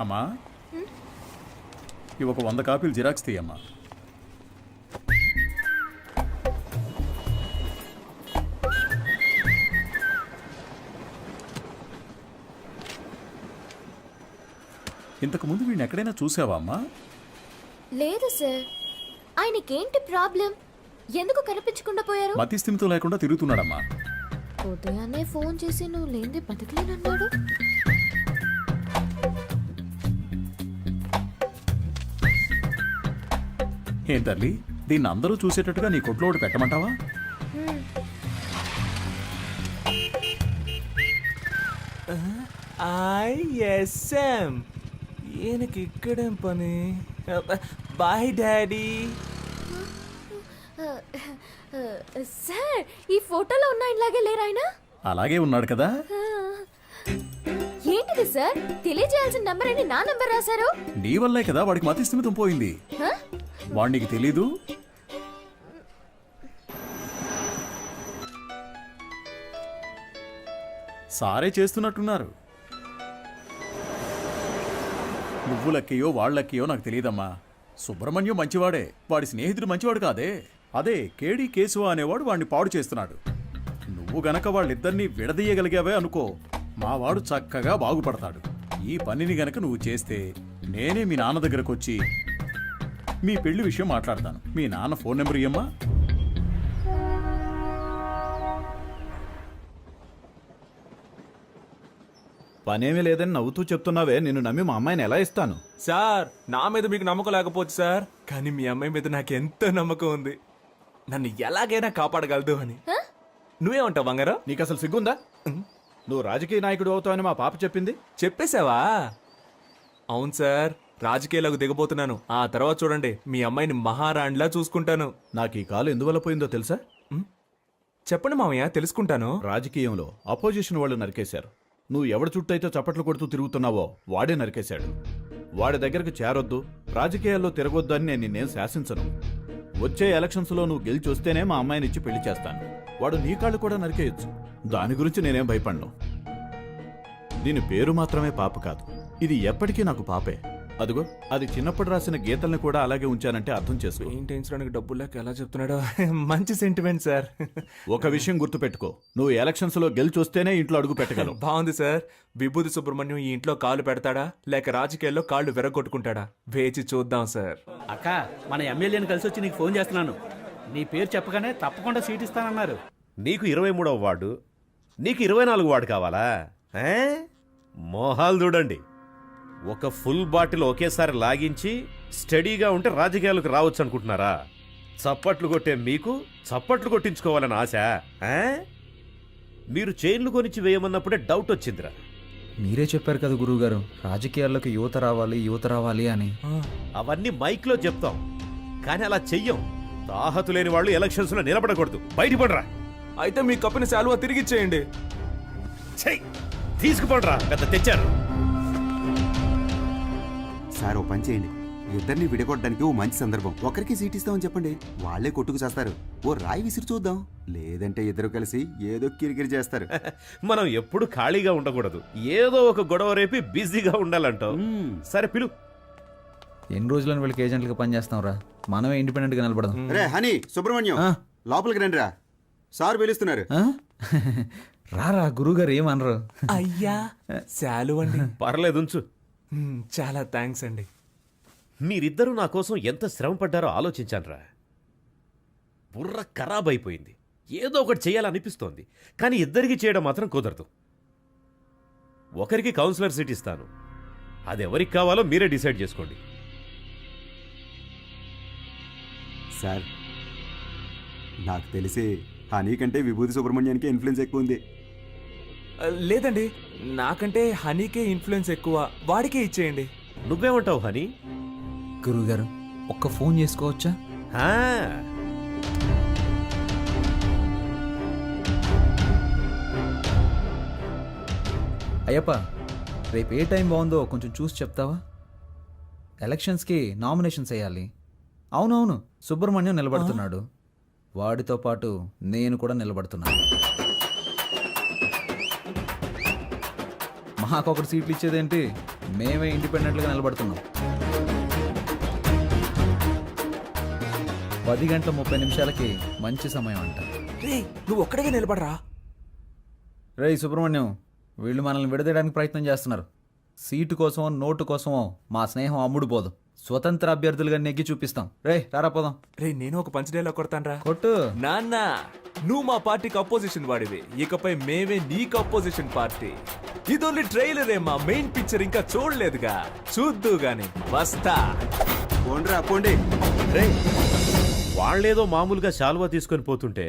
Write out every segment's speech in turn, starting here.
అమ్మా ఇవి ఒక 100 కాపీలు జిరాక్స్ తీయమ్మా. ఇంతకు ముందు వీడిని ఎక్కడైనా చూసావా అమ్మా? లేదు సార్. ఆయనకేంటి ప్రాబ్లం? ఎందుకు కనిపించకుండా పోయారు? మతి స్థిమితం లేకుండా తిరుగుతున్నాడమ్మా. ఉదయాన్నే ఫోన్ చేసి నువ్వు లేనిది బతకలేనన్నాడు. ఏం తల్లి, దీన్ని అందరూ చూసేటట్టుగా నీ కొట్లో ఒకటి పెట్టమంటావా? ఐఎస్ఎం ఈయనకి ఇక్కడేం పని? Bye daddy. సార్, ఈ ఫోటోలో ఉన్న ఇలాగే లేరు ఆయన? అలాగే ఉన్నాడు కదా. ఏంటిది సార్? తెలియజేయాల్సిన నంబర్ అని నా నంబర్ రాశారు. నీ వల్లే కదా వాడికి మతి స్థిమితం పోయింది. వాడు నీకు తెలీదు? సారే చేస్తున్నట్టున్నారు. నువ్వు లక్కయో వాళ్ళక్కయో నాకు తెలియదమ్మా. సుబ్రహ్మణ్యం మంచివాడే, వాడి స్నేహితుడు మంచివాడు కాదే. అదే కేడి కేశవ అనేవాడు వాడిని పాడు చేస్తున్నాడు. నువ్వు గనక వాళ్ళిద్దరినీ విడదీయగలిగావే అనుకో, మావాడు చక్కగా బాగుపడతాడు. ఈ పనిని గనక నువ్వు చేస్తే నేనే మీ నాన్న దగ్గరకు వచ్చి మీ పెళ్లి విషయం మాట్లాడతాను. మీ నాన్న ఫోన్ నెంబర్ ఇయ్యమ్మా. పనేమీ లేదని నవ్వుతూ చెప్తున్నావే, నిన్ను నమ్మి మా అమ్మాయిని ఎలా ఇస్తాను? సార్, నా మీద మీకు నమ్మకం లేకపోవచ్చు సార్, కానీ మీ అమ్మాయి మీద నాకు ఎంతో నమ్మకం ఉంది. నన్ను ఎలాగైనా కాపాడగలదు అని. నువ్వేమంటావు బంగారం? నీకు అసలు సిగ్గుందా? నువ్వు రాజకీయ నాయకుడు అవుతావని మా పాప చెప్పింది. చెప్పేశావా? అవును సార్, రాజకీయాలకు దిగబోతున్నాను. ఆ తర్వాత చూడండి, మీ అమ్మాయిని మహారాణిలా చూసుకుంటాను. నాకు ఈ కాలు ఎందువల్ల పోయిందో తెలుసా? చెప్పండి మామయ్య, తెలుసుకుంటాను. రాజకీయంలో అపోజిషన్ వాళ్ళు నరికేశారు. నువ్వు ఎవడి చుట్టూ అయితే చప్పట్లు కొడుతూ తిరుగుతున్నావో వాడే నరికేశాడు. వాడి దగ్గరకు చేరొద్దు, రాజకీయాల్లో తిరగొద్దు అని నేను నిన్నేం శాసించను. వచ్చే ఎలక్షన్స్లో నువ్వు గెలిచి వస్తేనే మా అమ్మాయిని ఇచ్చి పెళ్లి చేస్తాను. వాడు నీ కాళ్ళు కూడా నరికేయొచ్చు, దాని గురించి నేనేం భయపడను. దీని పేరు మాత్రమే పాప కాదు, ఇది ఎప్పటికీ నాకు పాపే. అదిగో, అది చిన్నప్పుడు రాసిన గీతల్ని కూడా అలాగే ఉంచానంటే అర్థం చేసుకో. పెయింటించడానికి డబ్బులు లేక ఎలా చెప్తున్నాడో. మంచి సెంటిమెంట్ సార్. ఒక విషయం గుర్తుపెట్టుకో, నువ్వు ఎలక్షన్స్ లో గెలిచి వస్తేనే ఇంట్లో అడుగు పెట్టగలవు. బాగుంది సార్. విభూతి సుబ్రహ్మణ్యం ఈ ఇంట్లో కాలు పెడతాడా లేక రాజకీయాల్లో కాళ్ళు విరగొట్టుకుంటాడా? వేచి చూద్దాం సార్. అక్క, మన ఎమ్మెల్యేని కలిసి వచ్చి నీకు ఫోన్ చేస్తున్నాను. నీ పేరు చెప్పగానే తప్పకుండా సీట్ ఇస్తానన్నారు. నీకు 23వ వార్డు, నీకు 24 వార్డు కావాలా? మోహాలు చూడండి. ఒక ఫుల్ బాటిల్ ఒకేసారి లాగించి స్టడీగా ఉంటే రాజకీయాలకు రావచ్చు అనుకుంటున్నారా? చప్పట్లు కొట్టే మీకు చప్పట్లు కొట్టించుకోవాలని ఆశ? మీరు చైన్లు కొనిచ్చి వేయమన్నప్పుడే డౌట్ వచ్చిందిరా. మీరే చెప్పారు కదా గురువుగారు, రాజకీయాల్లోకి యువత రావాలి అని. అవన్నీ మైక్లో చెప్తాం, కానీ అలా చెయ్యం. తాహతు లేని వాళ్ళు ఎలక్షన్స్ లో నిలబడకూడదు. బయటపడరా. అయితే మీ కప్పిన శాలువా తిరిగిచ్చేయండి. తీసుకుపడరా, పెద్ద తెచ్చారు. సార్, ఓ పని చేయండి, ఇద్దరిని విడగొట్టడానికి ఓ మంచి సందర్భం. ఒకరికి సీట్ ఇస్తామని చెప్పండి, వాళ్లే కొట్టుకు చేస్తారు. ఓ రాయి విసిరి చూద్దాం, లేదంటే ఇద్దరు కలిసి ఏదో కిరికిరి చేస్తారు. మనం ఎప్పుడు ఖాళీగా ఉండకూడదు, ఏదో ఒక గొడవ రేపి బిజీగా ఉండాలంటావు. సరే పిలు. ఎన్ని రోజులని వీళ్ళకి ఏజెంట్లుగా పనిచేస్తాం రా, మనమే ఇండిపెండెంట్ గా నిలబడదాం. రే హనీ, సుబ్రహ్మణ్యం, లోపలికి రండి రా, సార్ పిలుస్తున్నారు. రారా, గురువుగారు ఏమనరు. అయ్యా, శాలువండి. పర్లేదు, ఉంచు. చాలా థ్యాంక్స్ అండి. మీరిద్దరూ నా కోసం ఎంత శ్రమ పడ్డారో ఆలోచించానురా. బుర్ర ఖరాబ్ అయిపోయింది. ఏదో ఒకటి చేయాలనిపిస్తోంది, కానీ ఇద్దరికి చేయడం మాత్రం కుదరదు. ఒకరికి కౌన్సిలర్ సీట్ ఇస్తాను, అది ఎవరికి కావాలో మీరే డిసైడ్ చేసుకోండి. సార్, నాకు తెలిసి హనీ కంటే విభూతి సుబ్రహ్మణ్యానికి ఇన్ఫ్లుయెన్స్ ఎక్కువ ఉంది. లేదండి, నాకంటే హనీకే ఇన్ఫ్లుయెన్స్ ఎక్కువ, వాడికే ఇచ్చేయండి. నువ్వేమంటావు హనీ? గురువుగారు, ఒక్క ఫోన్ చేసుకోవచ్చా? అయ్యప్ప, రేపు ఏ టైం బాగుందో కొంచెం చూసి చెప్తావా? ఎలక్షన్స్కి నామినేషన్స్ వేయాలి. అవునవును, సుబ్రహ్మణ్యం నిలబడుతున్నాడు, వాడితో పాటు నేను కూడా నిలబడుతున్నాను. మాకొకటి సీట్లు ఇచ్చేదేంటి, మేమే ఇండిపెండెంట్గా నిలబడుతున్నాం. 10:30 మంచి సమయం అంట. రే నువ్వు ఒక్కడిగా నిలబడరా. రేయ్ సుబ్రహ్మణ్యం, వీళ్ళు మనల్ని విడదీయడానికి ప్రయత్నం చేస్తున్నారు. సీటు కోసమో నోటు కోసమో మా స్నేహం అమ్ముడు పోదు. స్వతంత్ర అభ్యర్థులుగా నెగ్గి చూపిస్తాం. రే రారా పోదాం. రే నేను ఒక పంచ్ డైలాగ్ కొడతానరా. కొట్టు. నాన్న నువ్వు మా పార్టీకి అపోజిషన్ వాడివి, ఇకపై మేమే నీకు అపోజిషన్ పార్టీ. ఇది ఓన్లీ ట్రైలరే, మా మెయిన్ పిక్చర్ ఇంకా చూడలేదుగా, చూద్దు గాని వస్తా. పోండ్రా పోండి. రే వాళ్ళేదో మామూలుగా శాలువా తీసుకొని పోతుంటే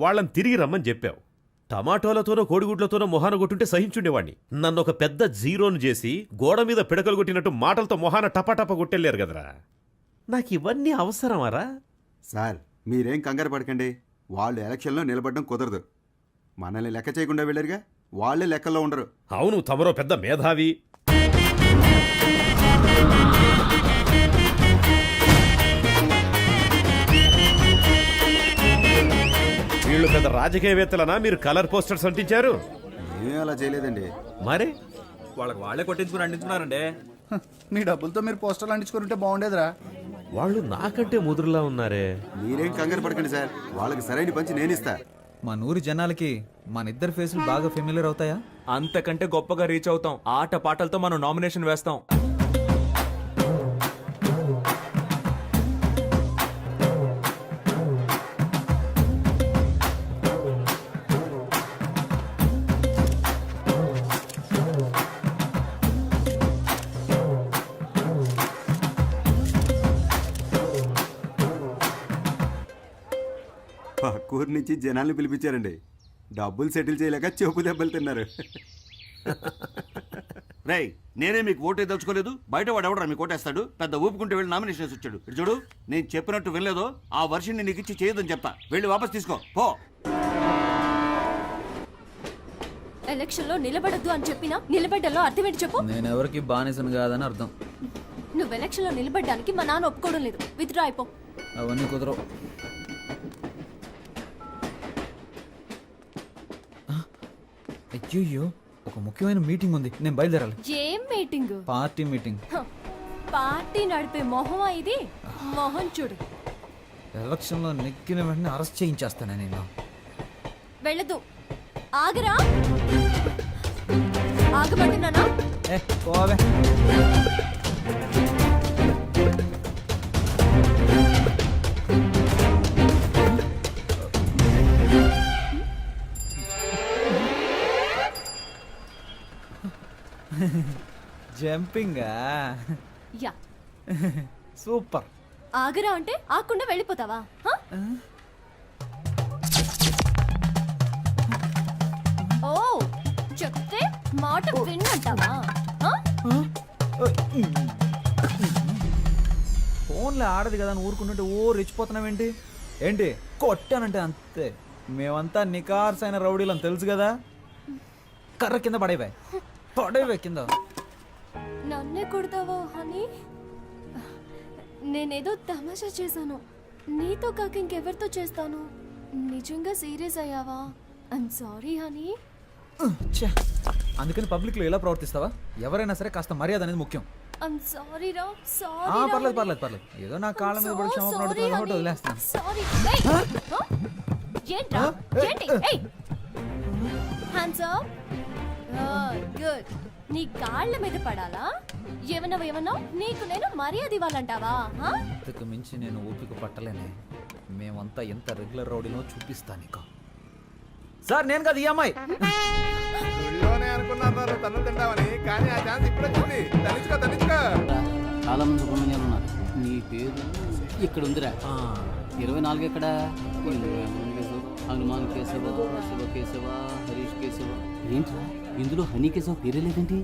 వాళ్ళని తిరిగి రమ్మని చెప్పావు. టమాటోలతోనో కోడిగుడ్లతోనో మొహాన కొట్టుంటే సహించుండేవాడిని. నన్ను ఒక పెద్ద జీరోను చేసి గోడ మీద పిడకలు కొట్టినట్టు మాటలతో మొహాన టపాటప కొట్టెళ్ళారు కదరా. నాకు ఇవన్నీ అవసరమారా? సార్ మీరేం కంగారు పడకండి. వాళ్ళు ఎలక్షన్లో నిలబడడం కుదరదు. మనల్ని లెక్క చేయకుండా వెళ్ళారుగా, వాళ్ళే లెక్కల్లో ఉండరు. అవును, తమరో పెద్ద మేధావి. వీళ్ళు పెద్ద రాజకీయవేత్తలనా మీరు కలర్ పోస్టర్స్ అంటించారు? ఏమీ అలా చేయలేదండి. మరి వాళ్ళకి వాళ్ళే కొట్టించుకుని అంటించుకున్నారండి. మీ డబ్బులతో మీరు పోస్టర్లు అంటించుకుంటే బాగుండేదిరా. వాళ్ళు నాకంటే ముదురులా ఉన్నారే. మీరేం కంగారు పడకండి సార్, వాళ్ళకి సరైన పంచి నేనిస్తా. మా నూరి జనాలకి మనిద్దరి ఫేసులు బాగా ఫెమిలియర్ అవుతాయా? అంతకంటే గొప్పగా రీచ్ అవుతాం. ఆట పాటలతో మనం నామినేషన్ వేస్తాం. పక్కూరు నుంచి జనాల్ని పిలిపించారండి. డబ్బులు సెటిల్ చేయలేక చెపు దెబ్బలు తిన్నారు. రేయ్ నేనే మీకు ఓటే దలుచుకోలేదు, బయట వాడు ఎవడరా మీకు ఓటేస్తాడు? పెద్ద ఊపుకుంటే వెళ్ళి నామినేషన్ వచ్చాడు. ఇటు చూడు, నేను చెప్పినట్టు వినలేదో ఆ వర్షన్ని నీకు ఇచ్చి చేయదని చెప్తా. వెళ్ళి వాపస్ తీసుకో పో. ఎలక్షన్ లో నిలబడద్దు అని చెప్పినా నిలబడ్డలో అర్థం ఏంటి చెప్పు. నేను ఎవరికి బానిసను కాదని అర్థం. నువ్వు ఎలక్షన్ లో నిలబడ్డానికి మా నాన్న ఒప్పుకోవడం లేదు. విత్డ్రా అయిపో. అవన్నీ కుదరవు. అయ్యో, ఒక ముఖ్యమైన మీటింగ్ ఉంది, నేను బయలుదేరాలి. ఏం మీటింగ్? Party meeting. పార్టీ నడిపే మొహమా ఇది? మొహం చూడు. ఎలక్షన్లో నెగ్గిన వెంటనే అరెస్ట్ చేయించేస్తాను నేను. వెళ్ళదు. ఆగరా. ఆగమంటున్నానా? పోవే. జంపింగా? యా. సూపర్. ఆగరా అంటే ఆకుండా వెళ్ళిపోతావా? హ? ఓ చెప్తే మాట విన్నంటావా? ఫోన్లో ఆడదు కదా అని ఊరుకుంటుంటే ఓ రెచ్చిపోతున్నావేంటి? ఏంటి కొట్టానంటే అంతే. మేమంతా నికార్సైన రౌడీలని తెలుసు కదా. కర్ర కింద పడేవే కింద. నన్నే కొడతావా హనీ? నేనేదో తమాషా చేశాను. నీతో కాక ఇంకెవరితో చేస్తాను? నిజంగా సీరియస్ అయ్యావా? I'm sorry honey. అందుకని పబ్లిక్ లో ఎలా ప్రవర్తిస్తావా? ఎవరైనా సరే కాస్త మర్యాద అనేది ముఖ్యం. ఐమ్ సారీ రా. సారీ. పర్లేదు. ఏదో నా కాళ్ళ మీద పడి క్షమాపణ అడుగుతున్నా కాబట్టి వదిలేస్తాను. సారీ. ఏంట్రా? ఏంటి? ఏయ్. Hands up. గుడ్. నీ కాళ్ళ మీద పడాలా? ఏమన్నా నీకు నేను మర్యాద ఇవ్వాలంటావా? ఇంతకు మించి నేను ఓపిక పట్టలేనే. మేమంతా ఎంత రెగ్యులర్ రౌడీలో చూపిస్తా నీకు. సార్ నేను కదా ఈ అమ్మాయి. చాలా మంది సుబ్రహ్మణ్యాలు ఉన్నారు. నీ పేరు ఇక్కడ ఉందిరా. 24 ఎక్కడ? హనుమాన్ కేశవ, శివ కేశవ, హరీష్ కేశవ. ఏంట్రా ఇందులో హనీ కేశవ పేరే లేదేంటి?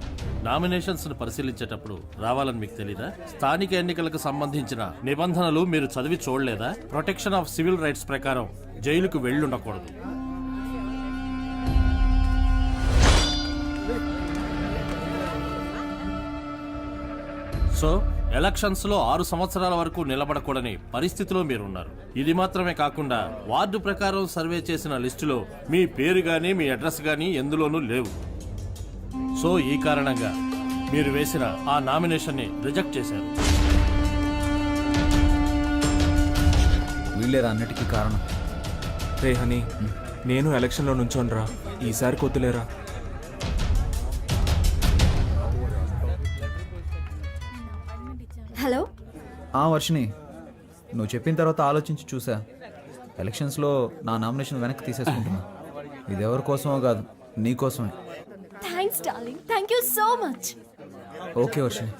నామినేషన్స్ ను పరిశీలించేటప్పుడు రావాలని మీకు తెలీదా? స్థానిక ఎన్నికలకు సంబంధించిన నిబంధనలు మీరు చదివి చూడలేదా? ప్రొటెక్షన్ ఆఫ్ సివిల్ రైట్స్ ప్రకారం జైలుకు వెళ్ళుండకూడదు. సో ఎలక్షన్స్ లో 6 సంవత్సరాల వరకు నిలబడకూడని పరిస్థితిలో మీరున్నారు. ఇది మాత్రమే కాకుండా వార్డు ప్రకారం సర్వే చేసిన లిస్టులో మీ పేరు గానీ మీ అడ్రస్ గానీ ఎందులోనూ లేవు. సో ఈ కారణంగా మీరు వేసిన ఆ నామినేషన్ని రిజెక్ట్ చేశారు. వీళ్ళేరా అన్నిటికీ కారణం. రే హనీ, నేను ఎలక్షన్లో నుంచోనరా, ఈసారి కొద్దులేరా. హలో. వర్షిని, నువ్వు చెప్పిన తర్వాత ఆలోచించి చూసా. ఎలక్షన్స్లో నా నామినేషన్ వెనక్కి తీసేసుకుంటున్నా. ఇది ఎవరి కోసమో కాదు, నీ కోసమే. Thanks darling, thank you so much. Okay Varshini.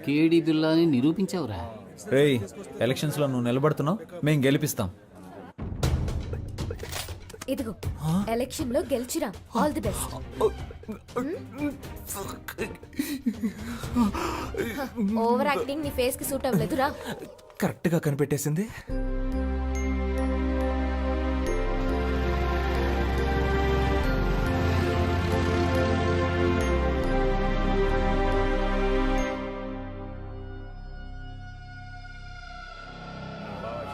కేడి బిల్లాని నిరూపించావురా. రేయ్, ఎలక్షన్స్లో నువ్వు నిలబడుతున్నావు, మేము గెలిపిస్తాం. ఇదిగో ఎలక్షన్ లో గెలిచిరా. All the best. Over acting నీ ఫేస్ కి సూట్ అవ్వలేదురా. కరెక్ట్గా కనిపెట్టేసింది.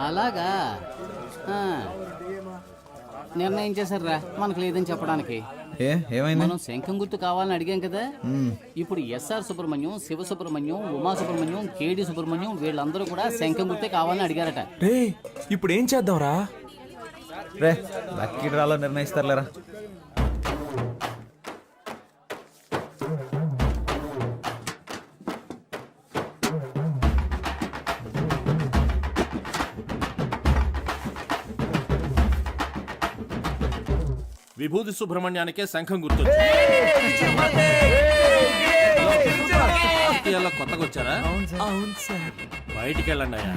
అలాగా నిర్ణయం చేశారా మనకు లేదని చెప్పడానికి. ఏమైంది? మనం శంఖం గుర్తు కావాలని అడిగాం కదా. ఇప్పుడు ఎస్ఆర్ సుబ్రహ్మణ్యం, శివ సుబ్రహ్మణ్యం, ఉమా సుబ్రహ్మణ్యం, కేడి సుబ్రహ్మణ్యం వీళ్ళందరూ కూడా శంఖం గుర్తే కావాలని అడిగారట. రే ఇప్పుడు ఏం చేద్దాంరా? రే లక్కీ డ్రాలో నిర్ణయిస్తారులేరా. విభూతి సుబ్రహ్మణ్యానికే శంఖం గుర్తు. రాజకీయాల్లో కొత్తగా వచ్చారా? అవును సార్. బయటికి వెళ్ళండి అయ్యా.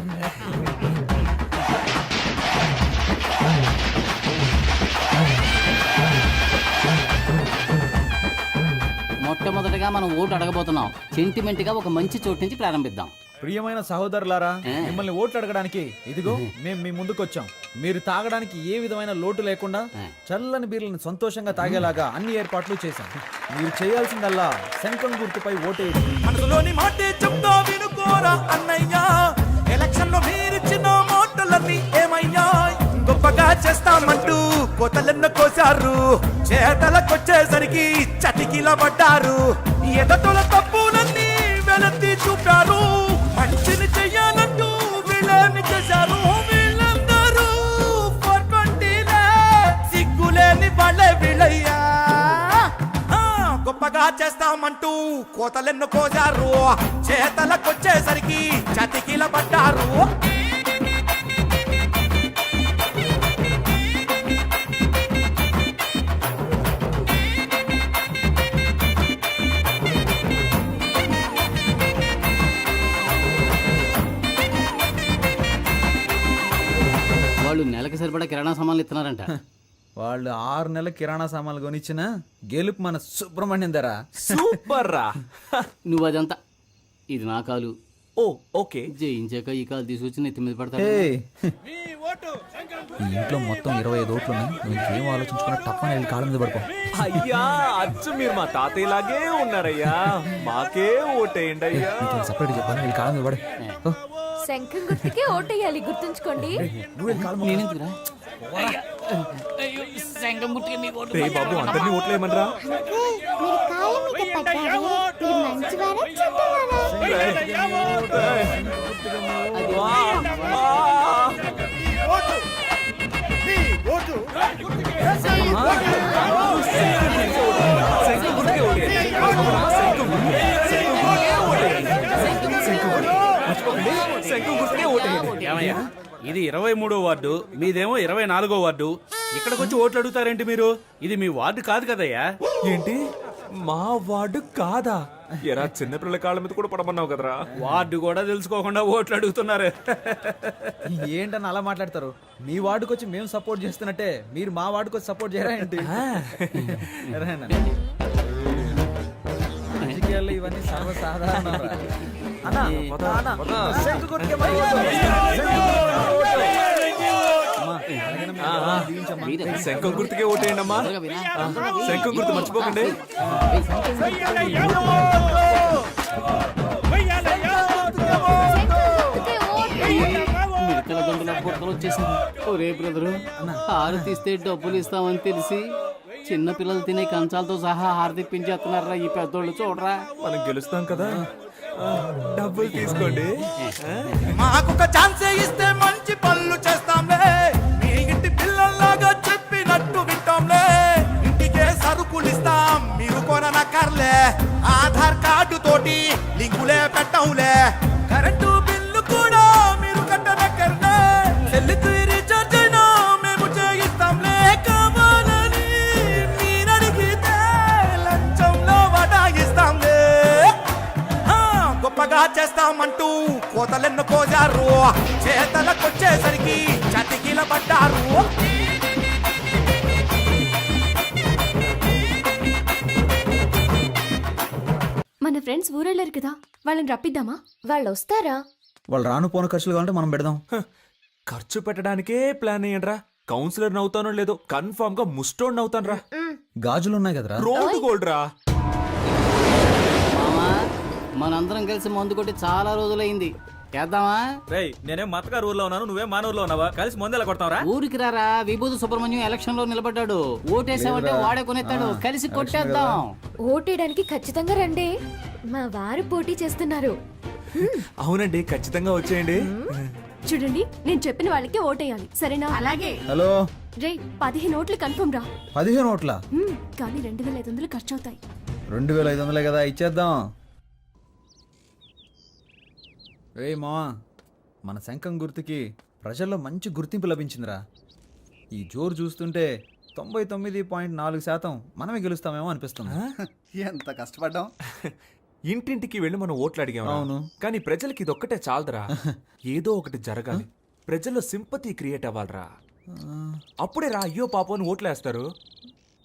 మొట్టమొదటిగా మనం ఓటు అడగబోతున్నాం. సెంటిమెంట్ గా ఒక మంచి చోటు నుంచి ప్రారంభిద్దాం. ప్రియమైన సహోదరులారా, మిమ్మల్ని ఓట్లు అడగడానికి ఇదిగో మేము మీ ముందుకు వచ్చాం. మీరు తాగడానికి ఏ విధమైన లోటు లేకుండా చల్లని బీర్లను సంతోషంగా తాగేలాగా అన్ని ఏర్పాట్లు చేశాం. మీరు చేయాల్సిందల్లా శంఖం గుర్తుపై ఓటేయండి. మనసులోని మాటే చెప్తా వినుకోరా అన్నయ్యా. ఎలక్షన్ లో మీరిచ్చిన మాటలన్నీ ఏమయ్యా? గొప్పగా చేస్తామంటూ కోతలెన్న కోసారు, చేతలకొచ్చేసరికి చటికిల పడ్డారు. ఎదటల తప్పులన్నీ వెలత్తి చూపారు, మంచిని చెయ్యాలంటూ వీళ్ళని చేశారు. వీళ్ళందరూ 420 సిగ్గులేని వాళ్ళే వీళ్ళయ్యా. గొప్పగా చేస్తామంటూ కోతలెన్ను కోసారు, చేతలకొచ్చేసరికి చతికిల పడ్డారు. వాళ్ళు నెలకు సరిపడా కిరాణా సామాన్లు ఇస్తున్నారంట. వాళ్ళు 6 నెలల కిరాణా సామాన్లు కొనిచ్చిన గెలుపు మన సుబ్రహ్మణ్యం ధర. సూపర్ రా. నువ్వు అదంతా, ఇది నా కాలు. ఓ ఓకే. జయించాక ఈ కాలు తీసుకొచ్చి నెత్తి మీద పడతాడు. ఈ ఇంట్లో మొత్తం 25 ఓట్లు ఉన్నాయి. నువ్వు ఇంకేం ఆలోచించుకున్నా తప్పని వెళ్ళి కాళ్ళ మీద పడుకో. అయ్యా అచ్చు మీరు మా తాతయ్యలాగే ఉన్నారయ్యా. మాకే ఓటేయండి అయ్యా. సపరేట్ చెప్పాను, వెళ్ళి కాళ్ళ మీద పడు. శంఖం గుర్తుకే ఓటేయాలి, గుర్తుంచుకోండి. నేనెందుకురా? శంఖం గుర్తుకే మీ ఓటు. రే బాబు, అందరినీ ఓట్లేయమనరా. ఏమయ్యా, ఇది 23వ వార్డు, మీదేమో 24వ వార్డు. ఇక్కడికి వచ్చి ఓట్లు అడుగుతారేంటి మీరు? ఇది మీ వార్డు కాదు కదయ్యా. ఏంటి మా వార్డు కాదా? ఎరా చిన్నపిల్లల కాళ్ళ మీద కూడా పడమన్నావు కదరా. వార్డు కూడా తెలుసుకోకుండా ఓట్లు అడుగుతున్నారు. ఏంటని అలా మాట్లాడతారు? మీ వార్డుకి వచ్చి మేము సపోర్ట్ చేస్తున్నట్టే మీరు మా వార్డుకి వచ్చి సపోర్ట్ చేయరా ఏంటి? రాజకీయాల్లో ఇవన్నీ సర్వసాధారణ. శంఖం గుర్తుకే ఓటేయండి అమ్మా. శంఖం గుర్తు మర్చిపోకండి. మిడతల దండల బుట్టలు వచ్చేసింది. ఒరే బ్రదరు, హారతి ఇస్తే డబ్బులు ఇస్తామని తెలిసి చిన్న పిల్లలు తినే కంచాలతో సహా హారతిప్పించేస్తున్నారా ఈ పెద్దోళ్ళు చూడరా. మనం గెలుస్తాం కదా, డబ్బులు తీసుకోండి. మాకొక ఛాన్స్ ఇస్తే మంచి పనులు చేస్తాంలే, మీ ఇంటి పిల్లల్లాగా చెప్పినట్టు వింటాంలే. ఇంటికే సరుకులు ఇస్తాం, మీరు కొననక్కర్లే. ఆధార్ కార్డు తోటి లింకులే పెట్టంలే. కరెంటు బిల్లు కూడా మీరు కట్టనక్కర్లే. సెల్లుకు రీఛార్జ్ అయినా మేము చేయిస్తాంలే. కావాలని మీరడిగితే లంచంలో వడాయిస్తాంలే. గొప్పగా చేస్తామంటూ కోతలెన్ను కోజారు, చేతలకొచ్చేసరికి చతికిల పడ్డారు. మన ఫ్రెండ్స్ ఊరెళ్ళారు కదా, వాళ్ళని రప్పిద్దామా? వాళ్ళు వస్తారా? వాళ్ళు రాను పోను ఖర్చులు కావాలంటే మనం పెడదాం. ఖర్చు పెట్టడానికే ప్లాన్ అయ్యండ్రా. కౌన్సిలర్ నవ్వుతానో లేదో కన్ఫర్మ్ గా ముస్టోడ్ నవ్వుతాను రా. గాజులు ఉన్నాయి కదరా. రోడ్ గోల్డ్ రా. మామా మనందరం కలిసి మందు కొట్టి చాలా రోజులైంది, చేద్దామా? రేయ్, నేనేం మతగారు ఊర్లో ఉన్నాను, నువ్వే మన ఊర్లో ఉన్నావా? కలిసి ముందెలా కొడతావరా? ఊరికి రారా, విభూతి సుబ్రహ్మణ్యం ఎలక్షన్ లో నిలబడ్డాడు. ఓటేసామంటే వాడే కొనేస్తాడు, కలిసి కొట్టేద్దాం. ఓటేయడానికి ఖచ్చితంగా రండి, మా వారు పోటీ చేస్తున్నారు. అవునండి, ఖచ్చితంగా వచ్చేయండి. చూడండి, నేను చెప్పిన వాళ్ళకి ఓటేయాలి, సరేనా? అలాగే. హలో రే, 15 ఓట్లు కన్ఫర్మ్ రా. 15 ఓట్ల? కానీ 2500 ఖర్చు అవుతాయి. 2500 కదా, ఇచ్చేద్దాం. రే మావా, మన శంఖం గుర్తుకి ప్రజల్లో మంచి గుర్తింపు లభించిందిరా. ఈ జోరు చూస్తుంటే 99.4% మనమే గెలుస్తామేమో అనిపిస్తుంది. ఎంత కష్టపడ్డాం. ఇంటింటికి వెళ్ళి మనం ఓట్లు అడిగాం. అవును. కానీ ప్రజలకి ఇదొక్కటే చాలదురా, ఏదో ఒకటి జరగాలి. ప్రజల్లో సింపతి క్రియేట్ అవ్వాలరా. అప్పుడే రా అయ్యో పాపం అని ఓట్లేస్తారు.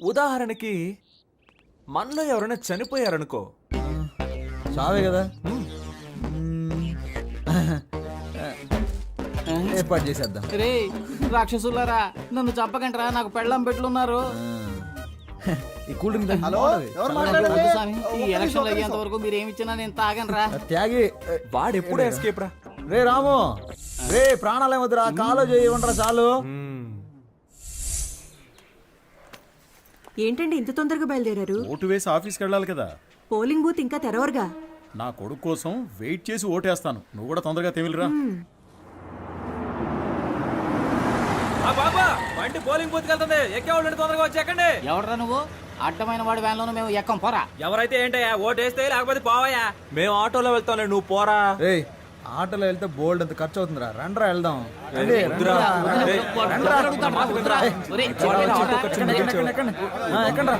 ఉదాహరణకి మనలో ఎవరైనా చనిపోయారనుకో, చావే కదా, ఏర్పాటు చేసేద్దాం. రే రాక్షసులారా, నన్ను చంపకండి రా, నాకు పెళ్ళం పెట్లున్నారు. ఈ కూల్ డ్రింక్ తాగి హలో, బాగుంటది. ఎవరు చల్లగా మాట్లాడేది? వద్దు స్వామి, ఈ ఎలక్షన్లు అయ్యేంత వరకు మీరు ఏమి ఇచ్చినా నేను తాగను రా. త్యాగి. వాడెప్పుడూ ఎస్కేప్ రా. రే రాము, రే ప్రాణాలయం వద్దురా, కాలో చేయమంటారా చాలు. ఏంటండి ఇంత తొందరగా బయలుదేరారు? ఓటు వేసి ఆఫీస్కి వెళ్ళాలి కదా. పోలింగ్ బూత్ ఇంకా తెరవరుగా. నా కొడుకు కోసం వెయిట్ చేసి ఓటేస్తాను. నువ్వు కూడా తొందరగా తెమిలిరా. బాబా, బండి పోలింగ్ బూత్ వెళ్తుంది, ఎక్కేవాళ్ళు తొందరగా వచ్చి ఎక్కండి. ఎవడరా నువ్వు? అడ్డమైన వాడి వ్యాన్లోనూ మేము ఎక్కం, పోరా. ఎవరైతే ఏంటయ్యా, ఓటేస్తే లేకపోతే పోవయ్యా. మేము ఆటోలో వెళ్తాంలే, నువ్వు పోరా. రే ఆటోలో వెళ్తే బోల్డ్ అంత ఖర్చు అవుతుందిరా, రండ్రా వెళ్దాం. రండి, వద్దురా. రండి. రేయ్, రండ్రా. అడుగుతాడు, మాకు వద్దురా. ఒరేయ్, ఎక్కండి, చూడరా, ఎక్కండి, ఎక్కండి, ఎక్కండి. ఎక్కండ్రా.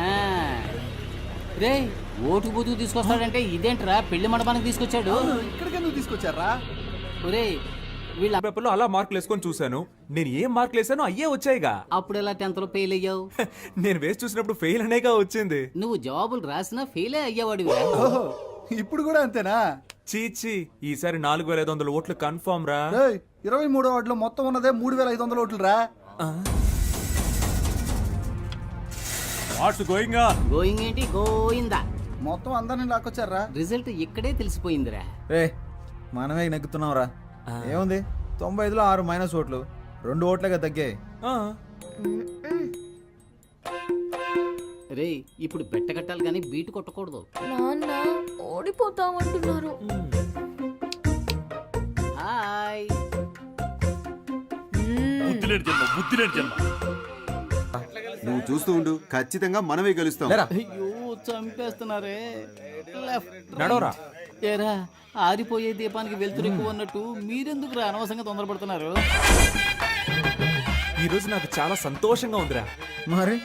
ఆ. రేయ్, ఓటు బూతుకు తీసుకొస్తాడంటే ఇదేంట్రా, పెళ్లి మండపానికి తీసుకొచ్చాడు. ఇక్కడికి ఎందుకు తీసుకొచ్చారా? ఒరేయ్, వీళ్ళ పేపర్లో అలా మార్కులు వేసుకొని చూశాను. నేను ఏం మార్కులు వేసానో అయ్యే వచ్చాయిగా. అప్పుడు ఎలా 10th లో ఫెయిల్ అయ్యావు? నేను వేసి చూసినప్పుడు ఫెయిల్ అనేగా వచ్చింది. నువ్వు జవాబులు రాసినా ఫెయిలే అయ్యేవాడు. ఓహో, ఇప్పుడు కూడా అంతేనా? చీచి, ఈసారి 4500 ఓట్లు కన్ఫర్మ్ రా. 23వ వార్డులో మొత్తం ఉన్నదే 3500 ఓట్లు రా. What's going on? గోయింగ్ ఏంటి, గోయిందా. మొత్తం అందరిని లాక్కొచ్చారా? రిజల్ట్ ఇక్కడే తెలిసిపోయిందిరా. రే మనమే నెగ్గుతున్నాం రా. ఏముంది, 95లో 6 మైనస్ ఓట్లు, 2 ఓట్లుగా తగ్గాయి. రే, ఇప్పుడు బెట్ట కట్టాలి కానీ బీటు కొట్టకూడదు. నాన్న ఓడిపోతామంటున్నారు. హాయ్. బుద్ధిలేని జన్మ, బుద్ధిలేని జన్మ. నువ్వు చూస్తూ ఉండు, ఖచ్చితంగా మనమే గెలుస్తాం. లేరా. అయ్యో చంపేస్తున్నారే. లెఫ్ట్ నడవరా. ఏరా, ఆరిపోయే దీపానికి వెళ్తురు ఎక్కువ ఉన్నట్టు మీరెందుకు అనవసరంగా తొందరపడుతున్నారు? ఈ రోజు నాకు చాలా సంతోషంగా ఉందిరా. మరి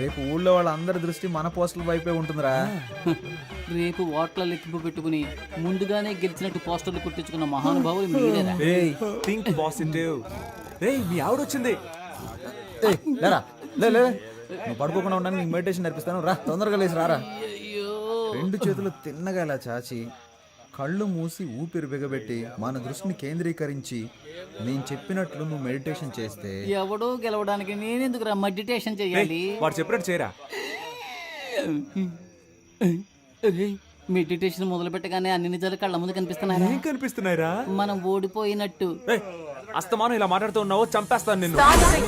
రేపు ఊళ్ళో వాళ్ళందరి దృష్టి మన పోస్టుల వైపే ఉంటుందిరా. రేపు ఓట్ల లెక్కింపు పెట్టుకుని ముందుగానే గెలిచినట్టు పోస్టర్లు కుట్టించుకున్న మహానుభావులు మీరేరా. Think positive. రేయ్, మీ ఆవిడ వచ్చింది. ఏయ్, లేరా, లే లే, నువ్వు పడుకోకుండా ఉండడానికి నీకు మెడిటేషన్ నేర్పిస్తాను రా, తొందరగా లేచి రారా. 2 చేతులు తిన్నగా ఇలా చాచి కళ్ళు మూసి ఊపిరి బిగబెట్టి మన దృష్టిని కేంద్రీకరించి నేను చెప్పినట్లు నువ్వు మెడిటేషన్ చేస్తే ఎవడో గెలవడానికి నేనెందుకురా మెడిటేషన్ చేయాలి? వాడు చెప్పినట్టు చేయరా. మెడిటేషన్ మొదలు పెట్టగానే అన్ని నిజాలు కళ్ళ ముందు కనిపిస్తున్నాయి. ఏం కనిపిస్తున్నాయిరా? మనం ఓడిపోయినట్టు. ఏయ్, అస్తమానం ఇలా మాట్లాడుతూ ఉన్నావు, చంపేస్తాను నిన్ను.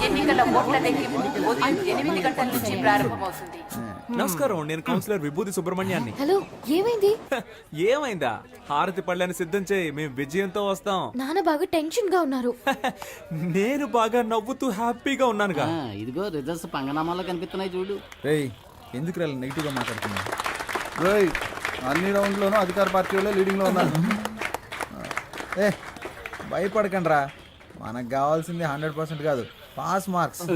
ఎన్నికల ఓట్ల లెక్కింపు ఉదయం 8 గంటల నుంచి ప్రారంభమవుతుంది. నమస్కారం, నేను కౌన్సిలర్ విభూతి సుబ్రహ్మణ్యాన్ని. హలో, ఏమైంది? ఏమైందా? హారతి పళ్ళని సిద్ధం చేయి, మేము విజయంతో వస్తాం. నాన్న బాగా టెన్షన్ గా ఉన్నారు. నేను బాగా నవ్వుతూ హ్యాపీగా ఉన్నానుగా. ఇదిగో రిజల్ట్స్ పంగనామాలో కనిపిస్తున్నాయి చూడు. రేయ్ ఎందుకు రా నెగిటివ్గా మాట్లాడుతున్నా? రేయ్, అన్ని రౌండ్లోనూ అధికార పార్టీ వాళ్ళే లీడింగ్లో ఉన్నారు. ఏ భయపడకండి రా, మనకు కావాల్సింది 100% కాదు, పాస్ మార్క్స్.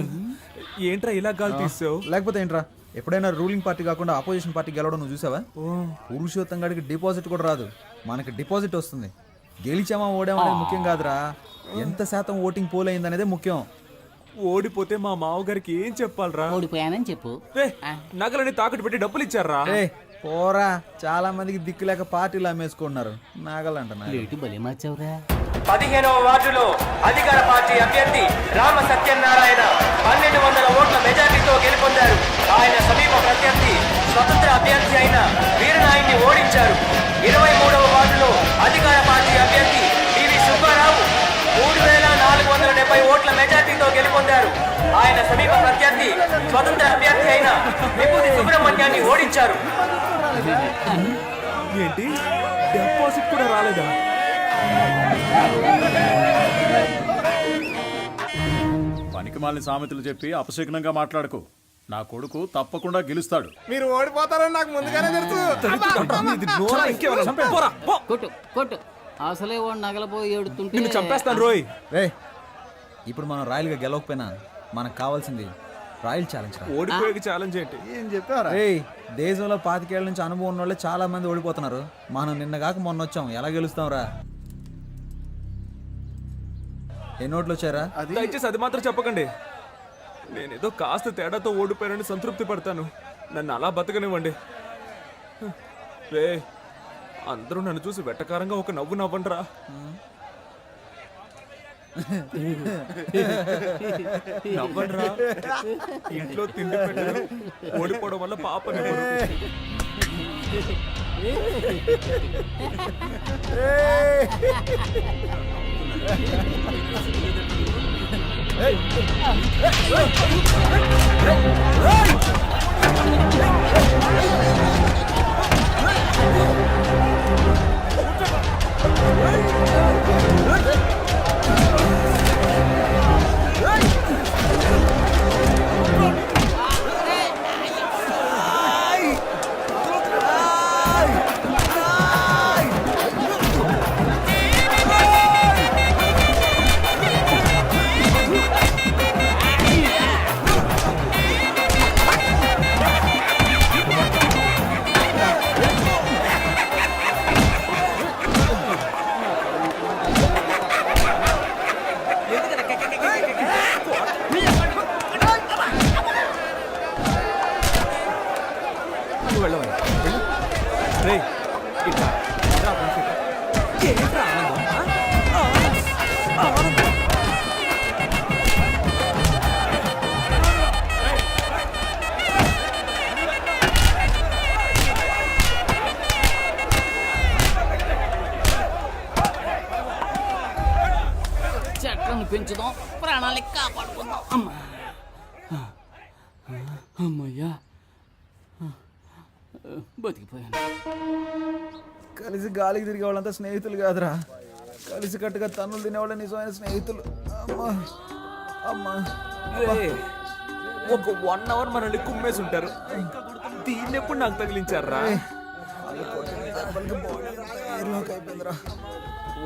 ఏంట్రా ఇలా గాలి తీసావు? లేకపోతే ఏంట్రా, ఎప్పుడైనా రూలింగ్ పార్టీ కాకుండా ఆపోజిషన్ పార్టీ గెలవడం నువ్వు చూసావా? పురుషోత్తం గాడికి డిపాజిట్ కూడా రాదు, మనకి డిపాజిట్ వస్తుంది. గెలిచామా ఓడామా అనేది ముఖ్యం కాదురా, ఎంత శాతం ఓటింగ్ పోల్ అయింది అనేదే ముఖ్యం. ఓడిపోతే మా మావగారికి ఏం చెప్పాలరా? ఓడిపోయానని చెప్పు. నగలని తాకట్టు పెట్టి డబ్బులు ఇచ్చారా? ఏ పోరా, చాలా మందికి దిక్కు లేక పార్టీలు అమ్మేసుకుంటున్నారు. నాగలంట లేటు బలి మార్చావురా. 15వ వార్డులో అధికార పార్టీ అభ్యర్థి రామ సత్యనారాయణ 1200 ఓట్ల మెజార్టీతో గెలుపొందారు. ఆయన సమీప ప్రత్యర్థి స్వతంత్ర అభ్యర్థి అయిన వీరనాయుడిని ఓడించారు. 23వ వార్డులో అధికార పార్టీ అభ్యర్థి పివి సుబ్బారావు 3470 ఓట్ల మెజార్టీతో గెలుపొందారు. ఆయన సమీప ప్రత్యర్థి స్వతంత్ర అభ్యర్థి అయిన విభూతి సుబ్రహ్మణ్యాన్ని ఓడించారు. ఏంటి, డిపాజిట్ కూడా రాలేదా? పనికిమాలిన సామెతలు చెప్పి అపశకునంగా మాట్లాడకు. నా కొడుకు తప్పకుండా గెలుస్తాడు. మీరు ఓడిపోతారని నాకు ముందుగానే తెలుసు. కొట్టు కొట్టు. అసలే వాడు నగలపోయి ఏడుతుంటే నిన్ను చంపేస్తాను రోయ్. రే ఇప్పుడు మనం రాయల్గా గెలవకపోయినా మనకు కావాల్సింది రాయల్ ఛాలెంజ్. ఓడిపోయే ఛాలెంజ్ ఏంటి? ఏం చెప్పారా? రే దేశంలో 25 ఏళ్ల నుంచి అనుభవం ఉన్న వాళ్ళే చాలా మంది ఓడిపోతున్నారు. మనం నిన్న కాక మొన్న వచ్చాం, ఎలా గెలుస్తాం రా? ఎన్ని ఓట్లు వచ్చారా? దయచేసి అది మాత్రం చెప్పకండి. నేనేదో కాస్త తేడాతో ఓడిపోయానని సంతృప్తి పడతాను, నన్ను అలా బతకనివ్వండి. రే అందరూ నన్ను చూసి వెట్టకారంగా ఒక నవ్వు నవ్వండిరా. నవ్వండిరా. ఇంట్లో తిండి పెట్టరు, ఓడిపోవడం వల్ల పాపని చెట్లను పెంచుదాం, ప్రాణాలకి కాపాడుకుందాం. అమ్మా అమ్మయ్యా, బతికిపోయాను. కలిసి గాలికి తిరిగే వాళ్ళంతా స్నేహితులు కాదురా, కలిసి కట్టుగా తన్నులు తినేవాళ్ళ నిజమైన స్నేహితులు. అమ్మా అమ్మా. ఒక 1 అవర్ మనల్ని కుమ్మేసి ఉంటారు, దీన్ని ఎప్పుడు నాకు తగిలించారా?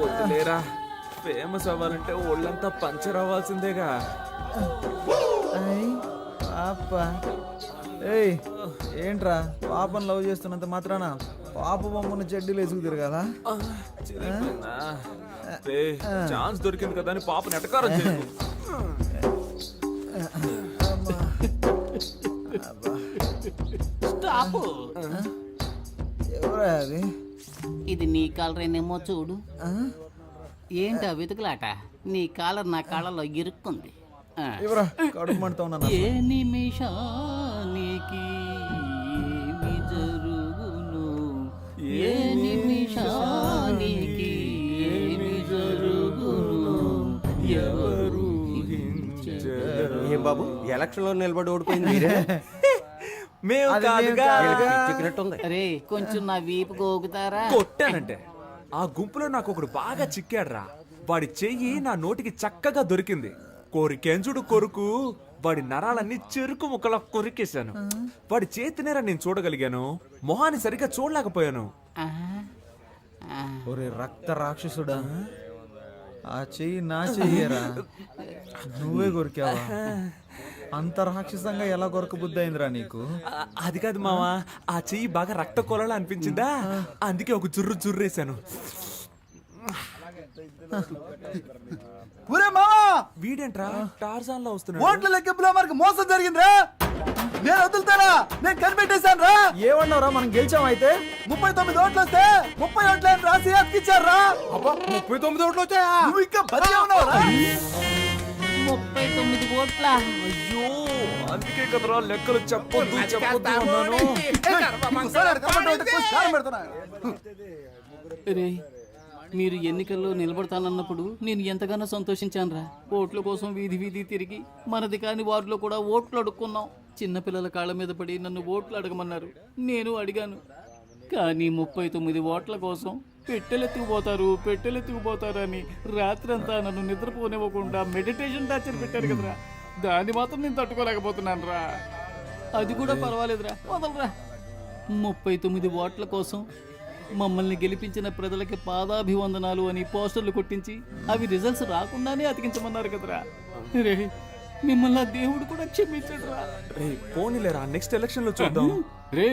వద్దులేరా, ఫేమస్ అవ్వాలంటే ఒళ్ళంతా పంచర్ అవ్వాల్సిందేగా. పాప ఏయ్ ఏంట్రా, పాపను లవ్ చేస్తున్నంత మాత్రాన పాప బొమ్మను చెడ్డీలు వేసుకు తిరగాలా? ఛాన్స్ దొరికింది కదా అని పాప నెటకారం చేయకు. స్టాప్. ఎవరా అది? ఇది నీ కాలరేనేమో చూడు. ఏంటా వెతుకులాట? నీ కాలర్ నా కాళ్ళలో ఇరుక్కుంది. ఎవరా కడుపు మంటతో ఉన్నాను. ఏ నిమిషానికి ఏమి జరుగును? ఏ నిమిషానికి ఏమి జరుగును ఎవరు ఊహించెదరు? ఏం బాబు ఎలక్షన్ లో నిలబడి ఓడిపోయింది మీరే? మేము కాదుగా. చిక్కినట్టుంది. అరే కొంచెం నా వీపు గోగుతారా? కొట్టానంటే ఆ గుంపులో నాకు ఒకడు బాగా చిక్కాడ్రా. వాడి చెయ్యి నా నోటికి చక్కగా దొరికింది. కోరికెంచుడు కొరుకు వాడి నరాలన్నీ చెరుకు ముక్కలా కొరికేశాను. వాడి చేతినేరా నేను చూడగలిగాను, మొహాన్ని సరిగ్గా చూడలేకపోయాను. ఒరే రక్త రాక్షసుడా, ఆ చెయ్యి నా చెయ్యరా, నువ్వే కొరికావా? అంత రాక్షసంగా ఎలా కొరకబుద్ధి అయిందిరా నీకు? అది కాదు మావా, ఆ చెయ్యి బాగా రక్త కొలలా అనిపించిందా, అందుకే ఒక జుర్రేశాను. ఒరే మావా, వీడేంట్రా టార్జాన్ లో వస్తున్నాడు? ఓట్ల లెక్కింపులో మనకు మోసం జరిగిందిరా. నేను వదులుతానా? నేను కనిపెట్టేశాను రా. ఏమన్నావురా, మనం గెలిచాం అయితే? 39 ఓట్లు వస్తే 30 ఓట్లని రాసి అతికిచ్చారా? 39 ఓట్లు వచ్చాయా? నువ్వు ఇంకా బతికే ఉన్నావురా? 39 ఓట్ల. అయ్యో, అందుకే కదరా లెక్కలు చెప్పొద్దు అన్నాను. ఇంకోసారి అక్కడ కనబడ్డావంటే కోసి కారం పెడతానా? రే మీరు ఎన్నికల్లో నిలబడతానన్నప్పుడు నేను ఎంతగానో సంతోషించానురా. ఓట్ల కోసం వీధి వీధి తిరిగి మనది కాని వారిలో కూడా ఓట్లు అడుక్కున్నాం. చిన్నపిల్లల కాళ్ళ మీద పడి నన్ను ఓట్లు అడగమన్నారు, నేను అడిగాను. కానీ 39 ఓట్ల కోసం పెట్టెలెత్తుకుపోతారు అని రాత్రంతా నన్ను నిద్రపోనివ్వకుండా మెడిటేషన్ టార్చర్ పెట్టారు కదరా. దాన్ని మాత్రం నేను తట్టుకోలేకపోతున్నాను రా. అది కూడా పర్వాలేదురా, వదలరా. 39 ఓట్ల కోసం మమ్మల్ని గెలిపించిన ప్రజలకి పాదాభివందనాలు అని పోస్టర్లు కొట్టించి అవి రిజల్ట్స్ రాకుండానే అతికించమన్నారు కదరా. రే మిమ్మల్ని దేవుడు కూడా క్షమించడు రా. రే పోనీలేరా, నెక్స్ట్ ఎలక్షన్ లో చూద్దాం. రే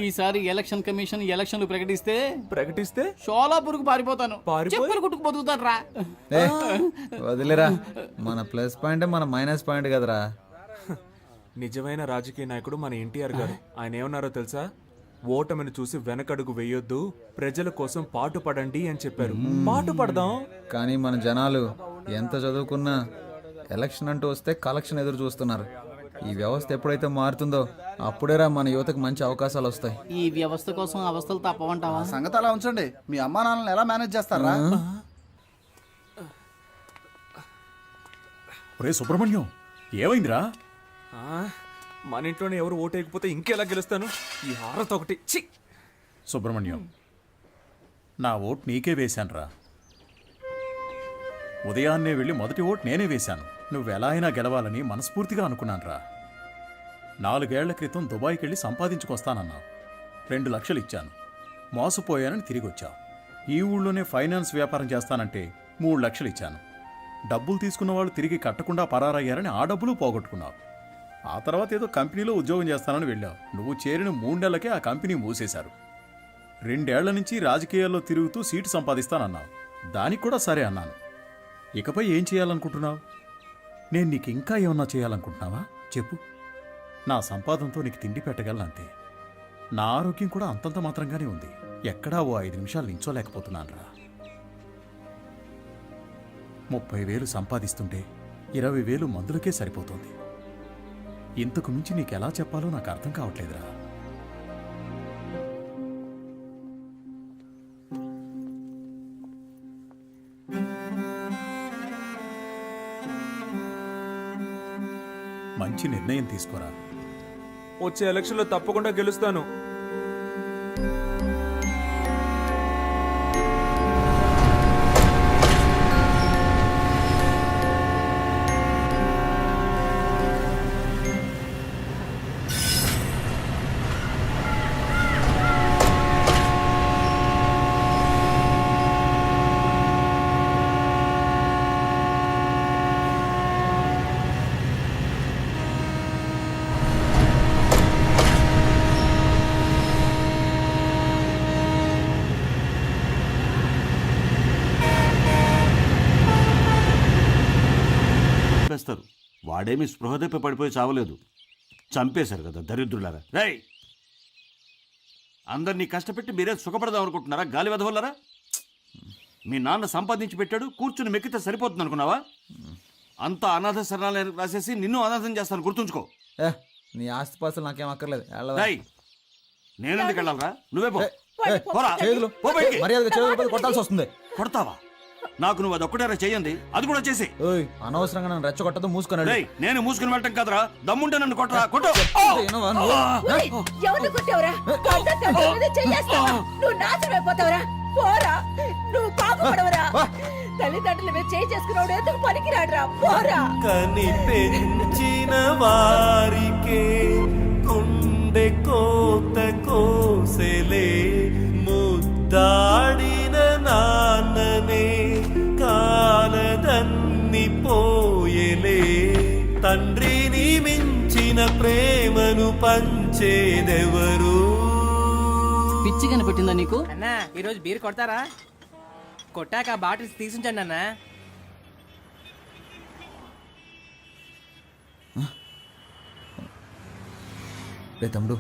ఈసారి ఎలక్షన్ కమిషన్ ఎలక్షన్లు ప్రకటిస్తే షోలాపూర్కు పారిపోతాను, చెప్పులు కుట్టుకు బతుకుతాను రా. వదిలేరా, మన ప్లస్ పాయింట్ మన మైనస్ పాయింట్ కదరా. నిజమైన రాజకీయ నాయకుడు మన ఎన్టీఆర్ గారు. ఆయన ఏమన్నారో తెలుసా? ఓటమిని చూసి వెనకడుగు వేయొద్దు, ప్రజల కోసం పాటు పడండి అని చెప్పారు. పాటు పడదాం. కానీ మన జనాలు ఎంత చదువుకున్నా ఎలక్షన్ అంటూ వస్తే కలెక్షన్ ఎదురు చూస్తున్నారు. ఈ వ్యవస్థ ఎప్పుడైతే మారుతుందో అప్పుడేరా మన యువతకు మంచి అవకాశాలు వస్తాయి. ఈ వ్యవస్థ కోసం అవస్థలు తప్పవంటావా? సంగతి అలా ఉంచండి. మీ అమ్మా నాన్నలను ఎలా మేనేజ్ చేస్తారా? ఒరే సుబ్రహ్మణ్యం, ఏమైందిరా? మన ఇంట్లోనే ఎవరు ఓటేయకపోతే ఇంకెలా గెలుస్తాను? ఈ హారత ఒకటి. ఛీ! సుబ్రహ్మణ్యం, నా ఓటు నీకే వేశానురా. ఉదయాన్నే వెళ్ళి మొదటి ఓటు నేనే వేశాను. నువ్వెలా అయినా గెలవాలని మనస్ఫూర్తిగా అనుకున్నానురా. 4 ఏళ్ల క్రితం దుబాయ్కి వెళ్ళి సంపాదించుకొస్తానన్నావు. 2 లక్షలు ఇచ్చాను, మోసపోయానని తిరిగి వచ్చావు. ఈ ఊళ్ళోనే ఫైనాన్స్ వ్యాపారం చేస్తానంటే 3 లక్షలు ఇచ్చాను. డబ్బులు తీసుకున్న వాళ్ళు తిరిగి కట్టకుండా పరారయ్యారని ఆ డబ్బులు పోగొట్టుకున్నావు. ఆ తర్వాత ఏదో కంపెనీలో ఉద్యోగం చేస్తానని వెళ్ళావు. నువ్వు చేరిన 3 నెలలకే ఆ కంపెనీ మూసేశారు. 2 ఏళ్ల నుంచి రాజకీయాల్లో తిరుగుతూ సీటు సంపాదిస్తానన్నావు. దానికి కూడా సరే అన్నాను. ఇకపై ఏం చేయాలనుకుంటున్నావు? నేను నీకు ఇంకా ఏమన్నా చేయాలనుకుంటున్నావా చెప్పు. నా సంపాదనతో నీకు తిండి పెట్టగలనంతే. నా ఆరోగ్యం కూడా అంతంత మాత్రంగానే ఉంది. ఎక్కడా ఓ 5 నిమిషాలు నించోలేకపోతున్నానురా. 30,000 సంపాదిస్తుంటే 20,000 మందులకే సరిపోతుంది. ఇంతకు మించి నీకెలా చెప్పాలో నాకు అర్థం కావట్లేదురా. మంచి నిర్ణయం తీసుకోరా. వచ్చే ఎలక్షన్లో తప్పకుండా గెలుస్తాను. చంపేస్తారు. వాడేమి స్పృహ తప్పి పడిపోయి చావలేదు, చంపేశారు కదా దరిద్రులారా. రేయ్, అందరినీ కష్టపెట్టి మీరే సుఖపడదాం అనుకుంటున్నారా? గాలి వెధవల్లరా. మీ నాన్న సంపాదించి పెట్టాడు, కూర్చుని మెక్కితే సరిపోతుంది అనుకున్నావా? అంతా అనాథ శరణాలయం రాసేసి నిన్ను అనాథం చేస్తాను, గుర్తుంచుకో. నీ ఆస్తిపాస్తులు నాకేం అక్కర్లేదు. నేను ఎందుకు వెళ్ళాలరా? నువ్వే పో. పోరా. చేతులు పో బయటికి. మర్యాదగా చేతులు కొట్టాల్సి వస్తుంది. కొడతావా? నాకు నువ్వు అదొక్కటేరా చేయండి, అది కూడా చేసి. ఓయ్ అనవసరంగా నన్ను రెచ్చగొట్టదు, మూసుకున్నాడు. రేయ్, నేను మూసుకుని వెళ్ళటం కదరా, దమ్ముంటే నన్ను కొట్టరా, కొట్టు. ఎవరిని కొట్టావురా? చెయ్యేస్తావా? నువ్వు నాశనం అయిపోతావురా. పోరా, నువ్వు పాపపడవరా. తల్లిదండ్రుల మీద చేయి చేసుకున్నాడు ఎందుకు పనికిరాడురా. పోరా. కని పెంచిన వారికే గుండె కోత కోసెలే, ముద్దాడిన నాన్ననే కాలదన్ని పోయెలే. తండ్రిని మించిన ప్రేమను పంచేదెవరు? పిచ్చి కనిపెట్టిందా నీకు? అన్నా ఈరోజు బీర్ కొడతారా? కొట్టాక బాటిల్స్ తీసుంచండి అన్నా. రే తమ్ముడు,